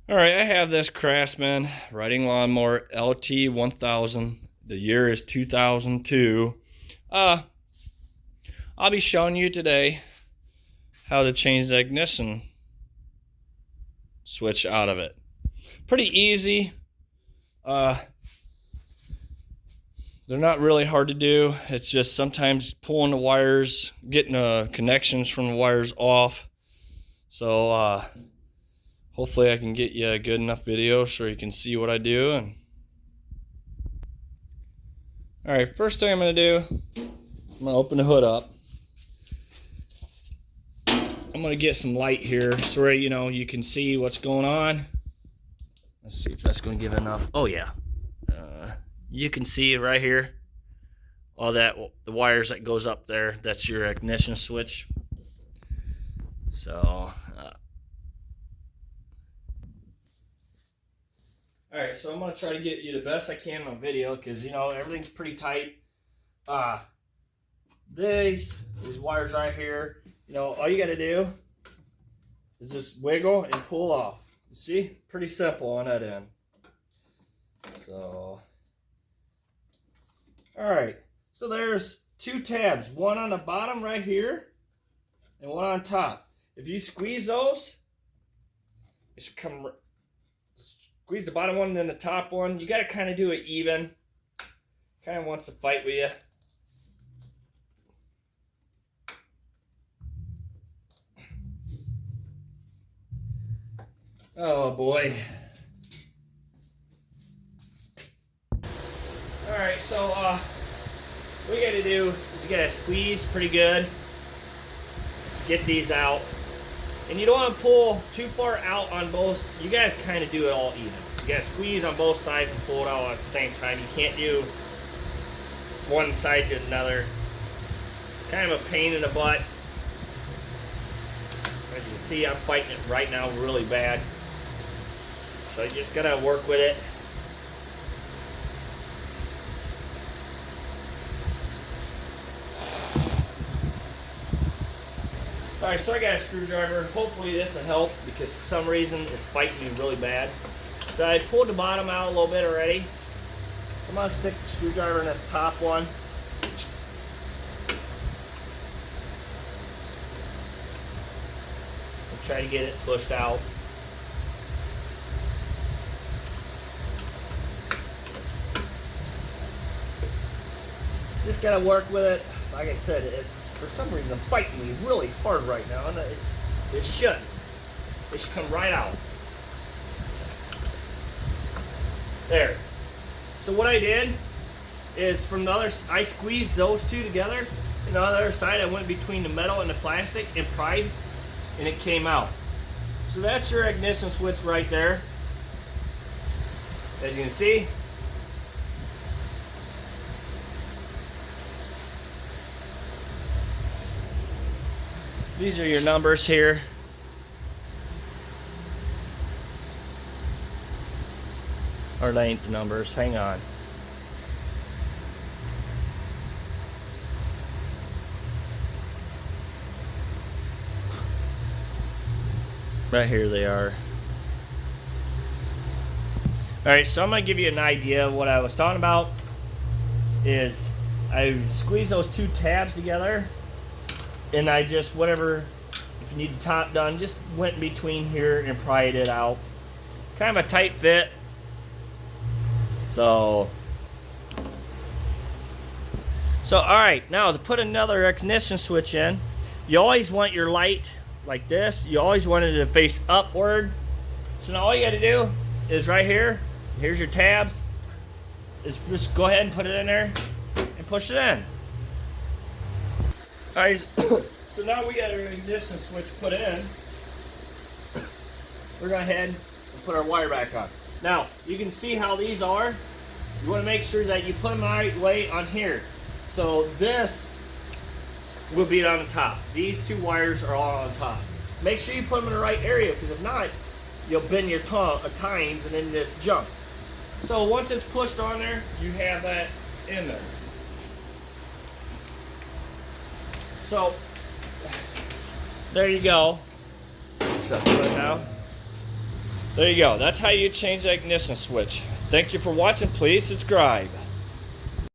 All right, I have this Craftsman riding lawnmower LT 1000. The year is 2002. I'll be showing you today how to change the ignition switch out of it. Pretty easy. They're not really hard to do. It's just sometimes pulling the wires, getting the connections from the wires off. So hopefully I can get you a good enough video so you can see what I do. And all right, first thing I'm going to do, I'm going to open the hood up. I'm going to get some light here so you can see what's going on. Let's see if that's going to give enough. Oh yeah, you can see right here all that, the wires that goes up there. That's your ignition switch. So all right, so I'm going to try to get you the best I can on video because, everything's pretty tight. These wires right here, all you got to do is just wiggle and pull off. You see? Pretty simple on that end. So, all right. So there's two tabs, one on the bottom right here and one on top. If you squeeze those, it should come. Squeeze the bottom one and then the top one. You got to kind of do it even. Kind of wants to fight with you. Oh boy. Alright, so what you got to do is you got to squeeze pretty good. Get these out. And you don't want to pull too far out on both. You got to kind of do it all even. You got to squeeze on both sides and pull it out at the same time. You can't do one side to another. Kind of a pain in the butt. As you can see, I'm fighting it right now really bad. So you just got to work with it. Alright, so I got a screwdriver. Hopefully this will help because for some reason it's fighting me really bad. So I pulled the bottom out a little bit already. I'm going to stick the screwdriver in this top one. And try to get it pushed out. Just got to work with it. Like I said, it's for some reason fighting me really hard right now, and it should come right out. There. So what I did is from the other, I squeezed those two together, and on the other side I went between the metal and the plastic and pried, and it came out. So that's your ignition switch right there. As you can see. These are your numbers here. Or length numbers, hang on. Right here they are. Alright, so I'm going to give you an idea of what I was talking about. Is I squeeze those two tabs together. And I just, whatever, if you need the top done, just went in between here and pried it out. Kind of a tight fit. So alright, now to put another ignition switch in, you always want your light like this. You always want it to face upward. So now all you got to do is right here, here's your tabs, is just go ahead and put it in there and push it in. Alright, so now we got our ignition switch put in. We're going to go ahead and put our wire back on. Now, you can see how these are. You want to make sure that you put them the right way on here. So this will be on the top. These two wires are all on top. Make sure you put them in the right area because if not, you'll bend your tines and then this jump. So once it's pushed on there, you have that in there. So there you go. Set the hood now. There you go. That's how you change the ignition switch. Thank you for watching. Please subscribe.